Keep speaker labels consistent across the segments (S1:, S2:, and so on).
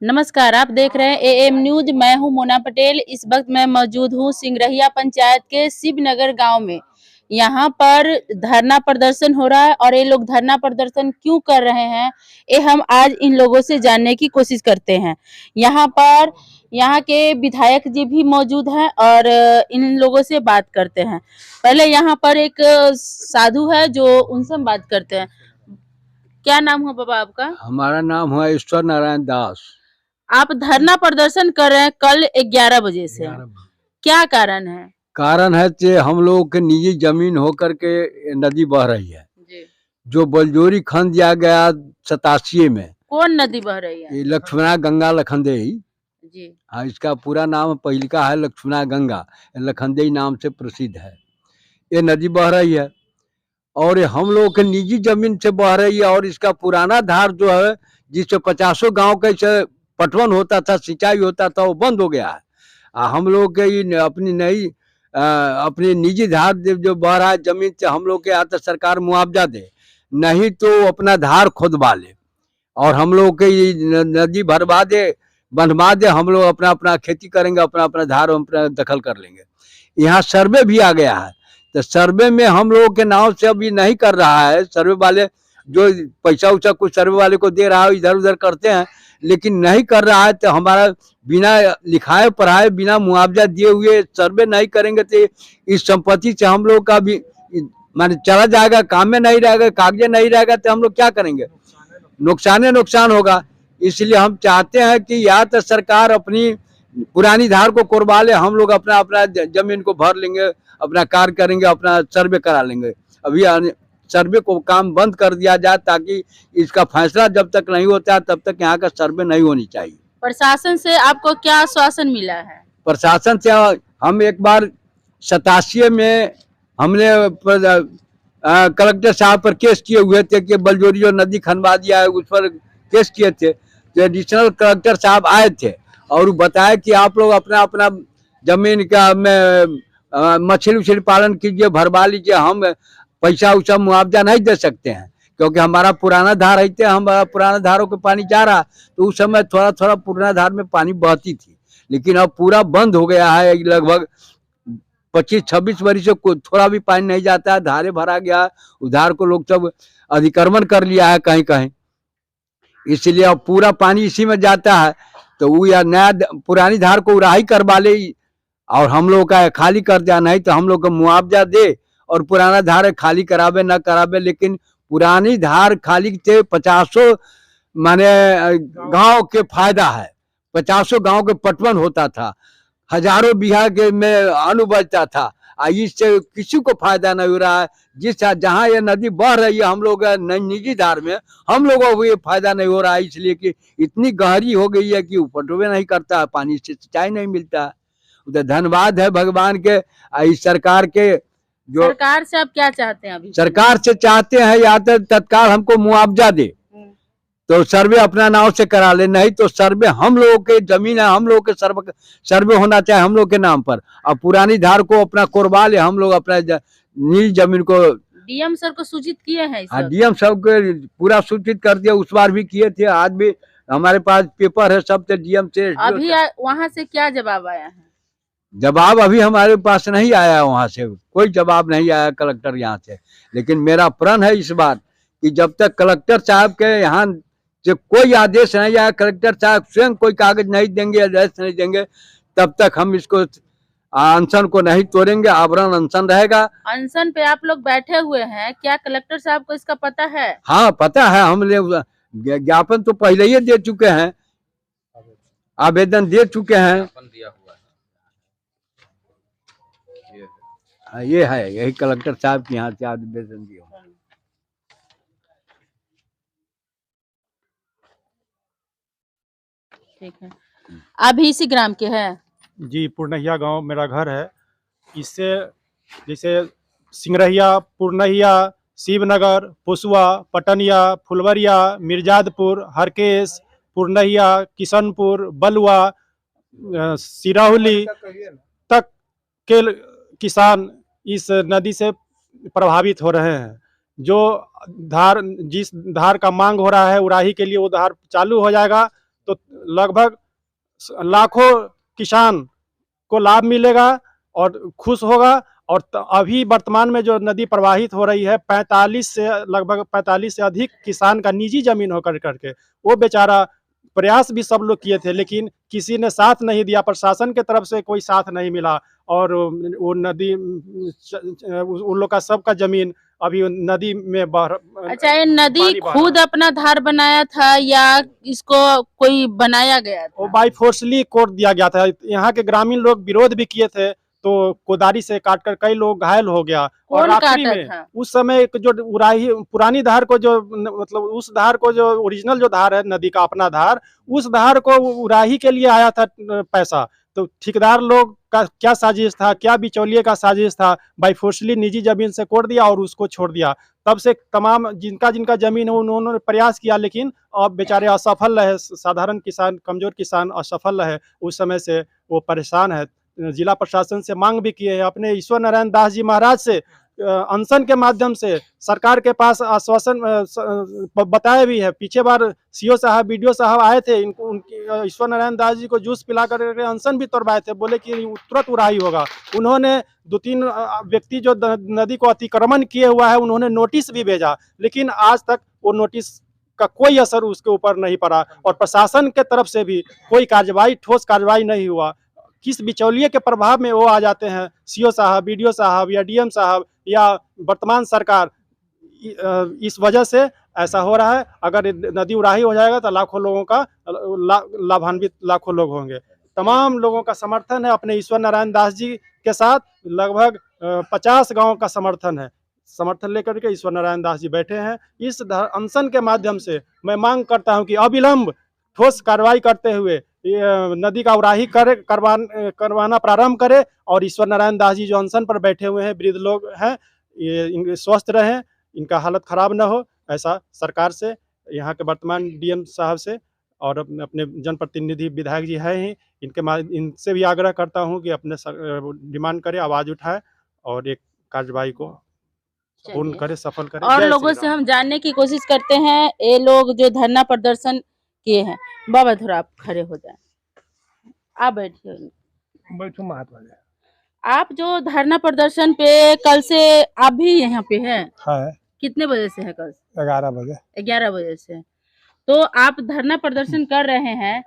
S1: नमस्कार, आप देख रहे हैं एएम न्यूज। मैं हूं मोना पटेल। इस वक्त मैं मौजूद हूं सिंगरहिया पंचायत के शिवनगर गांव में। यहां पर धरना प्रदर्शन हो रहा है और ये लोग धरना प्रदर्शन क्यों कर रहे हैं, ये हम आज इन लोगों से जानने की कोशिश करते हैं। यहां पर यहाँ के विधायक जी भी मौजूद हैं और इन लोगों से बात करते हैं। पहले यहाँ पर एक साधु है जो उनसे हम बात करते हैं। क्या नाम हुआ बाबा आपका?
S2: हमारा नाम हुआ ईश्वर नारायण दास।
S1: आप धरना प्रदर्शन कर रहे हैं कल 11 बजे से, क्या कारण है?
S2: कारण है कि हम लोगों के निजी जमीन होकर के नदी बह रही है
S1: जी।
S2: जो बलजोरी खन दिया गया 87 में।
S1: कौन नदी बह रही है?
S2: ये लक्ष्मणा गंगा लखनदेई।
S1: जी।
S2: हाँ, इसका पूरा नाम पहिलका है लक्ष्मणा गंगा, लखनदेई नाम से प्रसिद्ध है। ये नदी बह रही है और ये हम लोगों के निजी जमीन से बह रही है और इसका पुराना धार जो है जिससे 50 गांव का इसे पटवन होता था, सिंचाई होता था, वो बंद हो गया है। हम लोग के ये अपनी नई अपनी निजी धार जो बह रहा है जमीन से, हम लोग के यहाँ तो सरकार मुआवजा दे, नहीं तो अपना धार खुदवा ले और हम लोग के ये नदी भरवा दे, बंधवा दे। हम लोग अपना अपना खेती करेंगे, अपना अपना धार अपना दखल कर लेंगे। यहाँ सर्वे भी आ गया है, तो सर्वे में हम लोगों के नाव से अभी नहीं कर रहा है। सर्वे वाले जो पैसा उसा कुछ सर्वे वाले को दे रहा है, इधर उधर करते हैं, लेकिन नहीं कर रहा है। तो हमारा बिना लिखाए पढ़ाए, बिना मुआवजा दिए हुए सर्वे नहीं करेंगे तो इस संपत्ति से हम लोग का भी माने चला जाएगा, काम में नहीं रहेगा, कागजे नहीं रहेगा, तो हम लोग क्या करेंगे? नुकसान होगा। इसलिए हम चाहते हैं कि या तो सरकार अपनी पुरानी धार को कोरबा ले, हम लोग अपना अपना जमीन को भर लेंगे, अपना कार्य करेंगे, अपना सर्वे करा लेंगे। अभी सर्वे को काम बंद कर दिया जाए ताकि इसका फैसला जब तक नहीं होता है तब तक यहाँ का सर्वे नहीं होनी चाहिए।
S1: प्रशासन से आपको क्या आश्वासन मिला है?
S2: प्रशासन से हम एक बार 87 में हमने कलेक्टर साहब पर केस किए हुए थे कि बलजोरी जो नदी खनवा दिया है उस पर केस किए थे। तो एडिशनल कलेक्टर साहब आए थे और बताया कि आप लोग अपना अपना जमीन का में मछली उछली पालन कीजिए, भरवा लीजिए, हम पैसा उसा मुआवजा नहीं दे सकते हैं क्योंकि हमारा पुराना धार है, हमारा पुराना धारों के पानी जा रहा। तो उस समय थोड़ा थोड़ा पुराना धार में पानी बहती थी, लेकिन अब पूरा बंद हो गया है। लगभग 25-26 वर्ष से थोड़ा भी पानी नहीं जाता है, धारे भरा गया। उधार को लोग सब अधिक्रमण कर लिया है कहीं कहीं, इसलिए अब पूरा पानी इसी में जाता है। तो वो या नया पुरानी धार को उराही करवा ले और हम लोग का खाली कर दिया, नहीं तो हम लोग को मुआवजा दे और पुराना धार खाली करावे ना करावे। लेकिन पुरानी धार खाली से 50 माने गांव के फायदा है, 50 गांव के पटवन होता था, हजारों बीघा के में अन्न बचता था। इससे किसी को फायदा नहीं हो रहा है। जिस जहाँ ये नदी बह रही है हम लोग निजी धार में, हम लोगों को ये फायदा नहीं हो रहा है, इसलिए कि इतनी गहरी हो गई है कि पटवे नहीं करता है, पानी से सिंचाई नहीं मिलता है। तो धन्यवाद है भगवान के, इस सरकार के। जो
S1: सरकार से आप क्या चाहते हैं अभी?
S2: सरकार से चाहते हैं या तो तत्काल हमको मुआवजा दे, तो सर्वे अपना नाव से करा ले, नहीं तो सर्वे हम लोगों के जमीन है, हम लोग के सर्वे होना चाहिए हम लोग के नाम पर। अब पुरानी धार को अपना कोरबा ले, हम लोग अपना निजी जमीन को।
S1: डीएम सर को सूचित किए हैं?
S2: डीएम सब को पूरा सूचित कर दिया, उस बार भी किए थे, आज भी हमारे पास पेपर है सब से डीएम से।
S1: अभी वहाँ से क्या जवाब आया है?
S2: जवाब अभी हमारे पास नहीं आया, वहां से कोई जवाब नहीं आया कलेक्टर यहाँ से। लेकिन मेरा प्रण है इस बार कि जब तक कलेक्टर साहब के यहाँ से कोई आदेश नहीं आया, कलेक्टर साहब स्वयं कोई कागज नहीं देंगे, आदेश नहीं देंगे, तब तक हम इसको अनशन को नहीं तोड़ेंगे। आवरण अनशन रहेगा।
S1: अनशन पे आप लोग बैठे हुए हैं, क्या कलेक्टर साहब को इसका पता है?
S2: हाँ पता है, हमने ज्ञापन तो पहले ही दे चुके हैं, आवेदन दे चुके हैं। ये है, यही कलेक्टर साहब के यहाँ से आवेदन दिया।
S1: ठीक है, आप भी इसी ग्राम के हैं?
S3: जी, पूर्णहिया गांव मेरा घर है। इससे जैसे सिंगरहिया, पूर्णहिया, शिवनगर, पुसवा, पटनिया, फुलवरिया, मिर्जादपुर, हरकेश, पूर्णहिया, किशनपुर, बलुआ, सिराहुली तक के किसान इस नदी से प्रभावित हो रहे हैं। जो जिस धार का मांग हो रहा है उराही के लिए, वो धार चालू हो जाएगा तो लगभग लाखों किसान को लाभ मिलेगा और खुश होगा। और अभी वर्तमान में जो नदी प्रवाहित हो रही है, 45 से लगभग 45 से अधिक किसान का निजी जमीन होकर करके, वो बेचारा प्रयास भी सब लोग किए थे, लेकिन किसी ने साथ नहीं दिया, प्रशासन के तरफ से कोई साथ नहीं मिला। और वो नदी उन लोग का सबका जमीन अभी नदी में बह
S1: अच्छा, ये नदी
S3: पानी बह
S1: खुद
S3: रहा है।
S1: अपना धार बनाया था या इसको कोई बनाया गया
S3: वो
S1: था?
S3: बाई फोर्सली कोड दिया गया था। यहाँ के ग्रामीण लोग विरोध भी किए थे, तो कोदारी से काटकर कई लोग घायल हो गया। और
S1: कौन
S3: रात्रि
S1: काटा
S3: में
S1: था?
S3: उस समय एक जो उराही पुरानी धार को जो मतलब उस धार को जो ओरिजिनल जो धार है नदी का अपना धार, उस धार को उराही के लिए आया था पैसा। तो ठेकेदार लोग का क्या साजिश था, क्या बिचौलिए का साजिश था, बाई फोर्सली निजी जमीन से कोड दिया और उसको छोड़ दिया। तब से तमाम जिनका जिनका जमीन है उन्होंने प्रयास किया, लेकिन अब बेचारे असफल रहे। साधारण किसान, कमजोर किसान असफल रहे। उस समय से वो परेशान है। जिला प्रशासन से मांग भी किए हैं, अपने ईश्वर नारायण दास जी महाराज से अनशन के माध्यम से सरकार के पास आश्वासन बताया भी है। पीछे बार सीओ साहब, बीडीओ साहब आए थे, ईश्वर नारायण दास जी को जूस पिला कर अनशन भी तोड़वाए थे, बोले कि तुरंत उड़ाई होगा। उन्होंने 2-3 व्यक्ति जो नदी को अतिक्रमण किए हुआ है, उन्होंने नोटिस भी भेजा, लेकिन आज तक वो नोटिस का कोई असर उसके ऊपर नहीं पड़ा। और प्रशासन के तरफ से भी कोई कार्रवाई, ठोस कार्रवाई नहीं हुआ। किस बिचौलिए के प्रभाव में वो आ जाते हैं, सीओ साहब, बीडीओ साहब या डीएम साहब या वर्तमान सरकार, इस वजह से ऐसा हो रहा है। अगर नदी उड़ाही हो जाएगा तो लाखों लोगों का लाभान्वित लाखों लोग होंगे। तमाम लोगों का समर्थन है अपने ईश्वर नारायण दास जी के साथ। लगभग 50 गांव का समर्थन है। समर्थन लेकर के ईश्वर नारायण दास जी बैठे हैं। इस अनशन के माध्यम से मैं मांग करता हूं कि अविलंब ठोस कार्रवाई करते हुए नदी का उड़ाही करवाना प्रारंभ करे। और ईश्वर नारायण दास जी जो अनशन पर बैठे हुए हैं, वृद्ध लोग हैं, ये स्वस्थ रहें, इनका हालत खराब न हो, ऐसा सरकार से, यहाँ के वर्तमान डीएम साहब से और अपने जनप्रतिनिधि विधायक जी हैं ही, इनसे भी आग्रह करता हूँ कि अपने डिमांड करे, आवाज उठाए और एक कार्यवाही को पूर्ण करे, सफल करे।
S1: और
S3: जय
S1: लोगों
S3: श्री
S1: से
S3: राम।
S1: हम जानने की कोशिश करते हैं, ये लोग जो धरना प्रदर्शन किए हैं। बाबा थोड़ा आप खड़े हो जाए, आप बैठिए।
S4: बैठो महात्मा जी।
S1: आप जो धरना प्रदर्शन पे कल से आप भी यहाँ पे हैं,
S4: है
S1: कितने बजे से है? कल
S4: 11 बजे।
S1: 11 बजे से। तो आप धरना प्रदर्शन कर रहे हैं,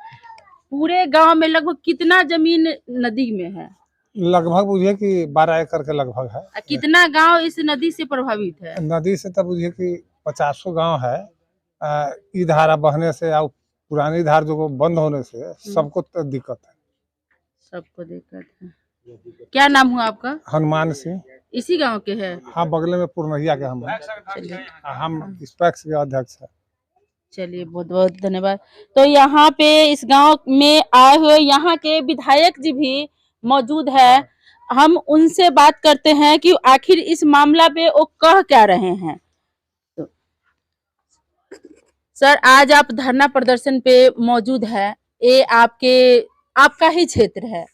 S1: पूरे गांव में लगभग कितना जमीन नदी में है?
S4: लगभग बुझिए कि 12 एकड़ के लगभग है।
S1: कितना गांव इस नदी से प्रभावित है?
S4: नदी से तब बुझिए कि 50 गांव है। ई धारा बहने से और पुरानी धार जो बंद होने से सबको तो दिक्कत है।
S1: सबको दिक्कत है। क्या नाम हुआ आपका?
S4: हनुमान सिंह।
S1: इसी गांव के हैं?
S4: हाँ, बगले में पूर्णहिया के हम हैं।
S1: चलिए,
S4: हम स्पैक्स के अध्यक्ष हैं।
S1: चलिए, बहुत बहुत धन्यवाद। तो यहाँ पे इस गांव में आए हुए यहाँ के विधायक जी भी मौजूद है। हम उनसे बात करते हैं कि आखिर इस मामला पे वो कह क्या रहे हैं। तो सर, आज आप धरना प्रदर्शन पे मौजूद है, ये आपका ही क्षेत्र है।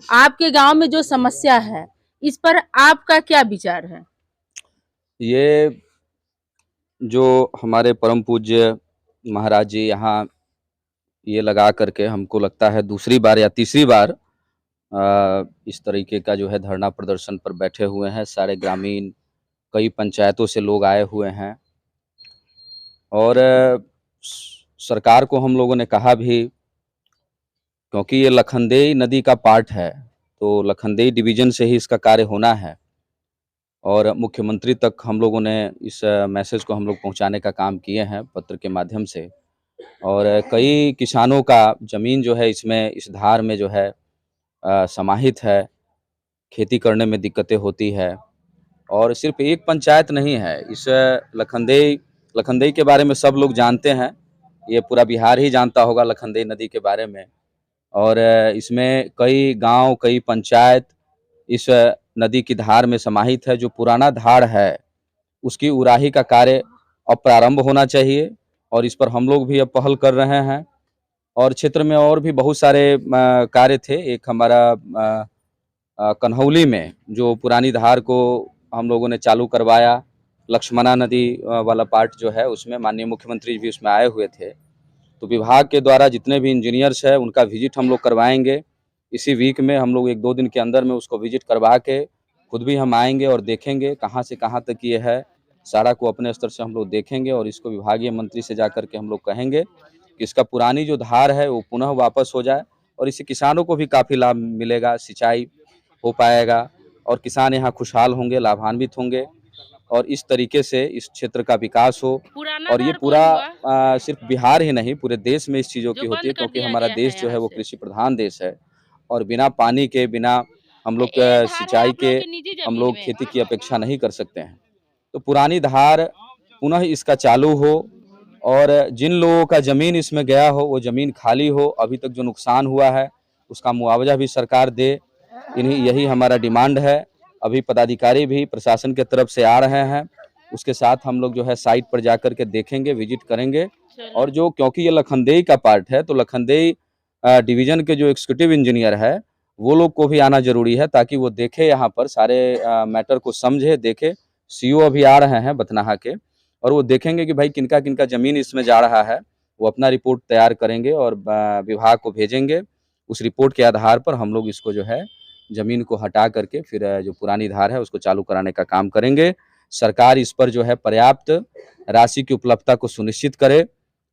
S1: आपके गांव में जो समस्या है, इस पर आपका क्या विचार है?
S5: ये जो हमारे परम पूज्य महाराज जी यहाँ ये लगा करके, हमको लगता है दूसरी बार या तीसरी बार इस तरीके का जो है धरना प्रदर्शन पर बैठे हुए हैं। सारे ग्रामीण, कई पंचायतों से लोग आए हुए हैं और सरकार को हम लोगों ने कहा भी, क्योंकि ये लखनदेई नदी का पार्ट है, तो लखनदेई डिवीजन से ही इसका कार्य होना है। और मुख्यमंत्री तक हम लोगों ने इस मैसेज को हम लोग पहुंचाने का काम किए हैं पत्र के माध्यम से। और कई किसानों का ज़मीन जो है इसमें, इस धार में जो है समाहित है, खेती करने में दिक्कतें होती है। और सिर्फ एक पंचायत नहीं है, इस लखनदेई के बारे में सब लोग जानते हैं, ये पूरा बिहार ही जानता होगा लखनदेई नदी के बारे में। और इसमें कई गांव, कई पंचायत इस नदी की धार में समाहित है। जो पुराना धार है उसकी उराही का कार्य अब प्रारंभ होना चाहिए और इस पर हम लोग भी अब पहल कर रहे हैं। और क्षेत्र में और भी बहुत सारे कार्य थे। एक हमारा कन्हौली में जो पुरानी धार को हम लोगों ने चालू करवाया, लक्ष्मणा नदी वाला पार्ट जो है उसमें माननीय मुख्यमंत्री भी उसमें आए हुए थे। तो विभाग के द्वारा जितने भी इंजीनियर्स है उनका विजिट हम लोग करवाएंगे। इसी वीक में हम लोग 1-2 दिन के अंदर में उसको विजिट करवा के खुद भी हम आएंगे और देखेंगे कहाँ से कहाँ तक ये है, सारा को अपने स्तर से हम लोग देखेंगे और इसको विभागीय मंत्री से जाकर के हम लोग कहेंगे कि इसका पुरानी जो धार है वो पुनः वापस हो जाए और इससे किसानों को भी काफ़ी लाभ मिलेगा, सिंचाई हो पाएगा और किसान यहाँ खुशहाल होंगे, लाभान्वित होंगे और इस तरीके से इस क्षेत्र का विकास हो। और ये पूरा सिर्फ बिहार ही नहीं पूरे देश में इस चीज़ों की होती है, क्योंकि हमारा देश जो है वो कृषि प्रधान देश है और बिना पानी के, बिना हम लोग सिंचाई के हम लोग खेती की अपेक्षा नहीं कर सकते हैं। तो पुरानी धार पुनः इसका चालू हो और जिन लोगों का ज़मीन इसमें गया हो वो ज़मीन खाली हो, अभी तक जो नुकसान हुआ है उसका मुआवजा भी सरकार दे, यही हमारा डिमांड है। अभी पदाधिकारी भी प्रशासन के तरफ से आ रहे हैं, उसके साथ हम लोग जो है साइट पर जाकर के देखेंगे, विजिट करेंगे और जो क्योंकि ये लखनदेई का पार्ट है तो लखनदेई डिवीज़न के जो एग्जीक्यूटिव इंजीनियर है वो लोग को भी आना ज़रूरी है ताकि वो देखे यहाँ पर सारे मैटर को समझे, देखे। सीओ अभी आ रहे हैं बथनाहा के और वो देखेंगे कि भाई किनका किनका ज़मीन इसमें जा रहा है, वो अपना रिपोर्ट तैयार करेंगे और विभाग को भेजेंगे। उस रिपोर्ट के आधार पर हम लोग इसको जो है ज़मीन को हटा करके फिर जो पुरानी धार है उसको चालू कराने का काम करेंगे। सरकार इस पर जो है पर्याप्त राशि की उपलब्धता को सुनिश्चित करे,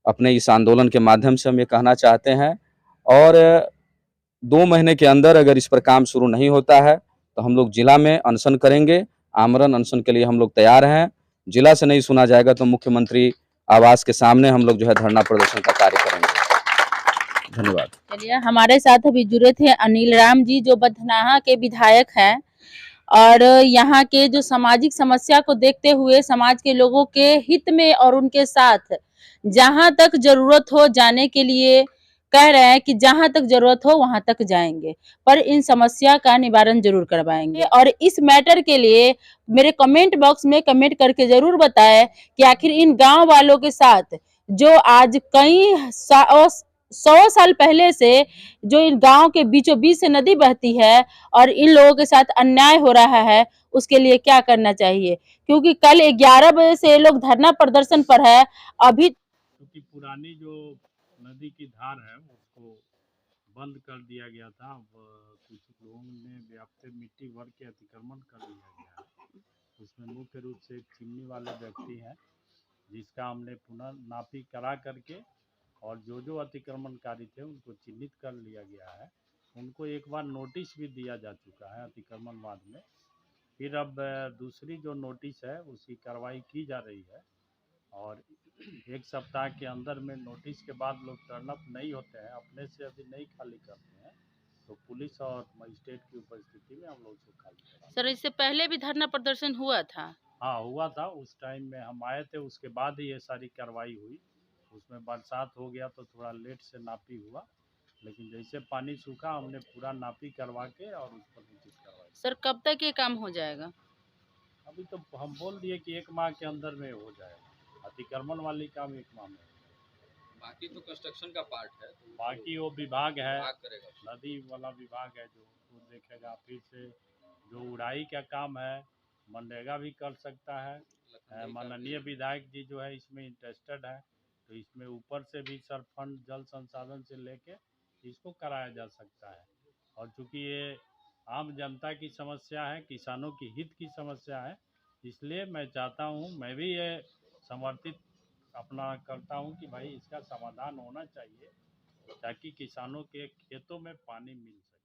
S5: अपने इस आंदोलन के माध्यम से हम ये कहना चाहते हैं। और 2 महीने के अंदर अगर इस पर काम शुरू नहीं होता है तो हम लोग जिला में अनशन करेंगे, आमरण अनशन के लिए हम लोग तैयार हैं। जिला से नहीं सुना जाएगा तो मुख्यमंत्री आवास के सामने हम लोग जो है धरना प्रदर्शन का कार्य करेंगे। धन्यवाद।
S1: चलिए, हमारे साथ अभी जुड़े थे अनिल राम जी जो बथनाहा के विधायक हैं और यहाँ के जो सामाजिक समस्या को देखते हुए समाज के लोगों के हित में और उनके साथ जहां तक जरूरत हो जाने के लिए कह रहे हैं कि जहां तक जरूरत हो वहां तक जाएंगे, पर इन समस्या का निवारण जरूर करवाएंगे। और इस मैटर के लिए मेरे कमेंट बॉक्स में कमेंट करके जरूर बताएं कि आखिर इन गांव वालों के साथ जो आज कई 100 साल पहले से जो इन गांव के बीचों बीच से नदी बहती है और इन लोगों के साथ अन्याय हो रहा है, उसके लिए क्या करना चाहिए। क्योंकि कल 11 बजे से ये लोग धरना प्रदर्शन पर है। अभी
S6: क्योंकि पुरानी जो नदी की धार है उसको बंद कर दिया गया था। अब कुछ लोगों ने व्याप्त मिट्टी भर के अतिक्रमण कर दिया गया है। उसमें मुख्य रूप से चिमनी वाले व्यक्ति हैं जिसका हमने पुनर्नापी करा करके और जो अतिक्रमणकारी थे उनको चिन्हित कर लिया गया है। उनको एक बार नोटिस भी दिया जा चुका है अतिक्रमणवाद में। फिर अब दूसरी जो नोटिस है उसकी कार्रवाई की जा रही है और 1 सप्ताह के अंदर में नोटिस के बाद लोग टर्न अप नहीं होते हैं, अपने से अभी नहीं खाली करते हैं, तो पुलिस और मजिस्ट्रेट की उपस्थिति में हम लोग उसको खाली कराएंगे।
S1: सर, इससे पहले भी धरना प्रदर्शन हुआ था?
S6: हाँ, हुआ था। उस टाइम में हम आए थे, उसके बाद ही ये सारी कार्रवाई हुई। उसमें बरसात हो गया तो थोड़ा लेट से नापी हुआ, लेकिन जैसे पानी सूखा हमने पूरा नापी करवा के और उस पर नोटिस करवाई।
S1: सर, कब तक ये काम हो जाएगा?
S6: अभी तो हम बोल दिए कि 1 माह के अंदर में हो जाएगा। अतिक्रमण वाली काम 1 माह में हो जाएगा।
S5: बाकी तो कंस्ट्रक्शन का पार्ट है,
S6: बाकी वो विभाग है,
S5: करेगा।
S6: नदी वाला विभाग है जो वो देखेगा। फिर से जो उड़ाई का काम है मनरेगा भी कर सकता है। माननीय विधायक जी जो है इसमें इंटरेस्टेड है, तो इसमें ऊपर से भी सर फंड जल संसाधन से लेके इसको कराया जा सकता है। और चूँकि ये आम जनता की समस्या है, किसानों की हित की समस्या है, इसलिए मैं चाहता हूँ, मैं भी ये समर्थित अपना करता हूँ कि भाई इसका समाधान होना चाहिए ताकि किसानों के खेतों में पानी मिल सके।